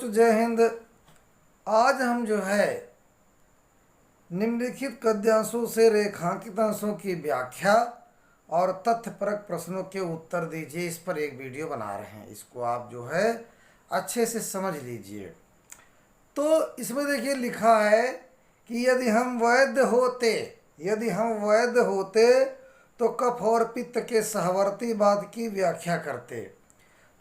बच्चों जय हिंद। आज हम जो है निम्नलिखित गद्यांशों से रेखांकित अंशों की व्याख्या और तथ्यपरक प्रश्नों के उत्तर दीजिए, इस पर एक वीडियो बना रहे हैं। इसको आप जो है अच्छे से समझ लीजिए। तो इसमें देखिए लिखा है कि यदि हम वैध होते तो कफ और पित्त के सहवर्ती बाद की व्याख्या करते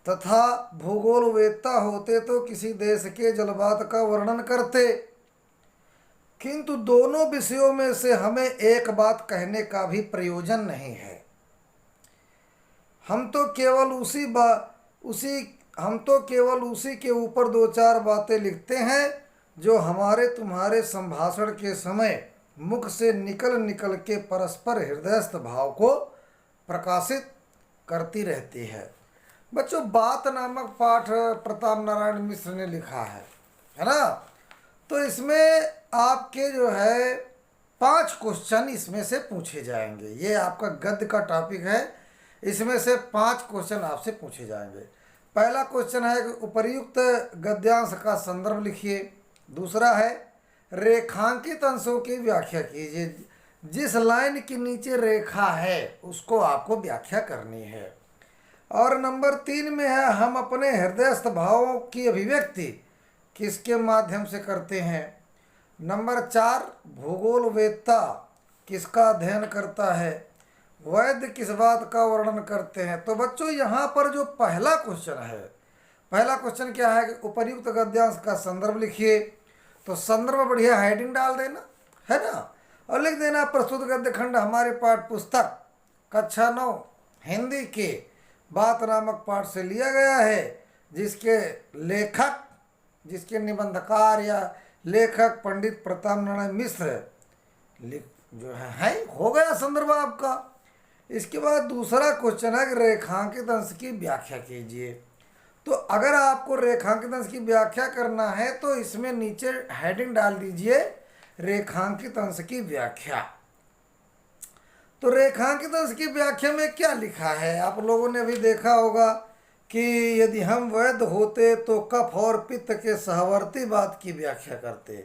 तथा भूगोलवेत्ता होते तो किसी देश के जलवात का वर्णन करते, किंतु दोनों विषयों में से हमें एक बात कहने का भी प्रयोजन नहीं है। हम तो केवल उसी के ऊपर दो चार बातें लिखते हैं जो हमारे तुम्हारे संभाषण के समय मुख से निकल के परस्पर हृदयस्थ भाव को प्रकाशित करती रहती है। बच्चों, बात नामक पाठ प्रताप नारायण मिश्र ने लिखा है ना। तो इसमें आपके जो है 5 क्वेश्चन इसमें से पूछे जाएंगे। ये आपका गद्य का टॉपिक है, इसमें से 5 क्वेश्चन आपसे पूछे जाएंगे। पहला क्वेश्चन है कि उपर्युक्त गद्यांश का संदर्भ लिखिए। दूसरा है रेखांकित अंशों की व्याख्या कीजिए। जिस लाइन के नीचे रेखा है उसको आपको व्याख्या करनी है। और नंबर 3 में है हम अपने हृदयस्थ भावों की अभिव्यक्ति किसके माध्यम से करते हैं। नंबर 4 भूगोलवेत्ता किसका अध्ययन करता है। वैद्य किस बात का वर्णन करते हैं। तो बच्चों, यहाँ पर जो पहला क्वेश्चन क्या है कि उपर्युक्त गद्यांश का संदर्भ लिखिए। तो संदर्भ बढ़िया हेडिंग डाल देना है ना, और लिख देना प्रस्तुत गद्य खंड हमारे पाठ पुस्तक कक्षा 9 हिंदी के बात नामक पाठ से लिया गया है, जिसके निबंधकार या लेखक पंडित प्रताप नारायण मिश्र जो है हो गया संदर्भ आपका। इसके बाद दूसरा क्वेश्चन है कि रेखांकित अंश की व्याख्या कीजिए। तो अगर आपको रेखांकित अंश की व्याख्या करना है तो इसमें नीचे हेडिंग डाल दीजिए रेखांकित अंश की व्याख्या। तो रेखांकित अंश की व्याख्या में क्या लिखा है, आप लोगों ने भी देखा होगा कि यदि हम वैध होते तो कफ और पित्त के सहवर्ती बाद की व्याख्या करते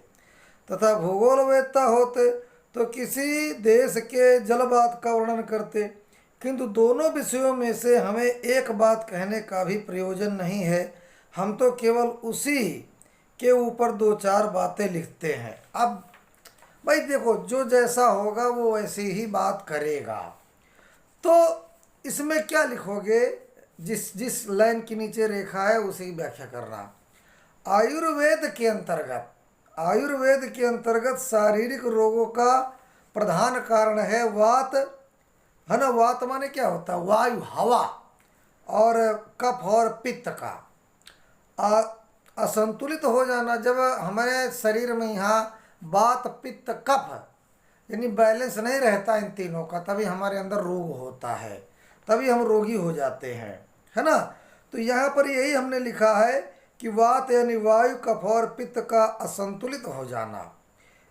तथा भूगोलवेत्ता होते तो किसी देश के जलवात का वर्णन करते, किंतु दोनों विषयों में से हमें एक बात कहने का भी प्रयोजन नहीं है। हम तो केवल उसी के ऊपर 2-4 बातें लिखते हैं। अब भाई देखो, जो जैसा होगा वो वैसी ही बात करेगा। तो इसमें क्या लिखोगे, जिस लाइन के नीचे रेखा है उसी की व्याख्या करना। आयुर्वेद के अंतर्गत शारीरिक रोगों का प्रधान कारण है वात, है ना। वात माने क्या होता है, वायु हवा, और कफ और पित्त का असंतुलित हो जाना। जब हमारे शरीर में यहाँ वात पित्त कफ यानी बैलेंस नहीं रहता इन तीनों का, तभी हमारे अंदर रोग होता है, तभी हम रोगी हो जाते हैं, है ना। तो यहाँ पर यही हमने लिखा है कि वात यानी वायु, कफ और पित्त का असंतुलित हो जाना।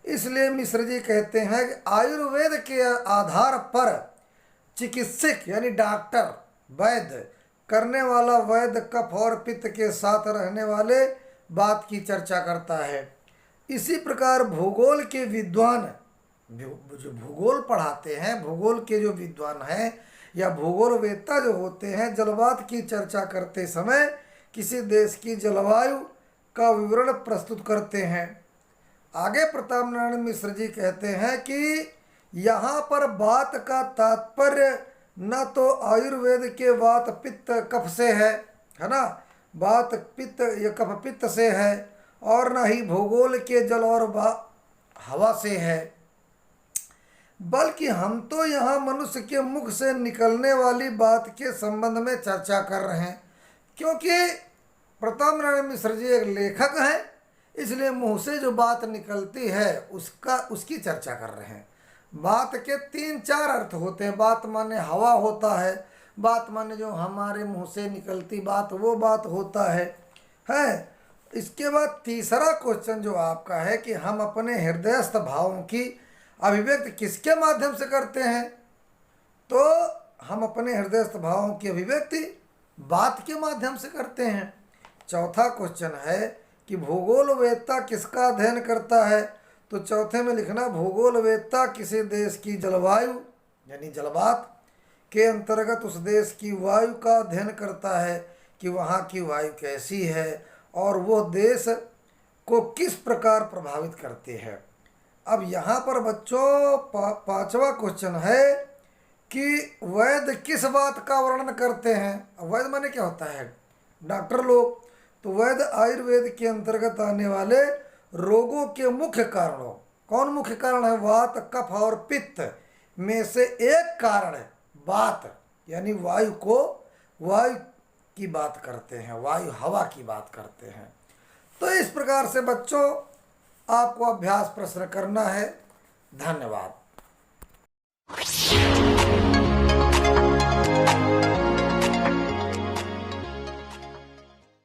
इसलिए मिश्र जी कहते हैं कि आयुर्वेद के आधार पर चिकित्सक यानी डॉक्टर, वैद्य करने वाला वैद्य कफ और पित्त के साथ रहने वाले बात की चर्चा करता है। इसी प्रकार भूगोल के विद्वान जो भूगोल पढ़ाते हैं, भूगोल के जो विद्वान हैं या भूगोलवेत्ता जो होते हैं, जलवात की चर्चा करते समय किसी देश की जलवायु का विवरण प्रस्तुत करते हैं। आगे प्रताप नारायण मिश्र जी कहते हैं कि यहाँ पर बात का तात्पर्य न तो आयुर्वेद के वात पित्त कफ से है ना, वात पित्त या कफ पित्त से है, और न ही भूगोल के जल और हवा से है, बल्कि हम तो यहाँ मनुष्य के मुख से निकलने वाली बात के संबंध में चर्चा कर रहे हैं। क्योंकि प्रताप नारायण मिश्र जी एक लेखक हैं, इसलिए मुंह से जो बात निकलती है उसकी चर्चा कर रहे हैं। बात के 3-4 अर्थ होते हैं। बात माने हवा होता है, बात माने जो हमारे मुंह से निकलती बात वो बात होता है। इसके बाद तीसरा क्वेश्चन जो आपका है कि हम अपने हृदयस्थ भावों की अभिव्यक्ति किसके माध्यम से करते हैं। तो हम अपने हृदयस्थ भावों की अभिव्यक्ति बात के माध्यम से करते हैं। चौथा क्वेश्चन है कि भूगोल वेदता किसका अध्ययन करता है, तो चौथे में लिखना भूगोल वेदता किसी देश की जलवायु यानी जलवात के अंतर्गत उस देश की वायु का अध्ययन करता है कि वहाँ की वायु कैसी है और वो देश को किस प्रकार प्रभावित करती है। अब यहाँ पर बच्चों पांचवा क्वेश्चन है कि वैद्य किस बात का वर्णन करते हैं। अब वैद्य माने क्या होता है, डॉक्टर लोग। तो वैद्य आयुर्वेद के अंतर्गत आने वाले रोगों के मुख्य कारणों, कौन मुख्य कारण है, वात कफ और पित्त में से एक कारण है वात यानी वायु की बात करते हैं, वायु हवा की बात करते हैं। तो इस प्रकार से बच्चों आपको अभ्यास प्रश्न करना है। धन्यवाद।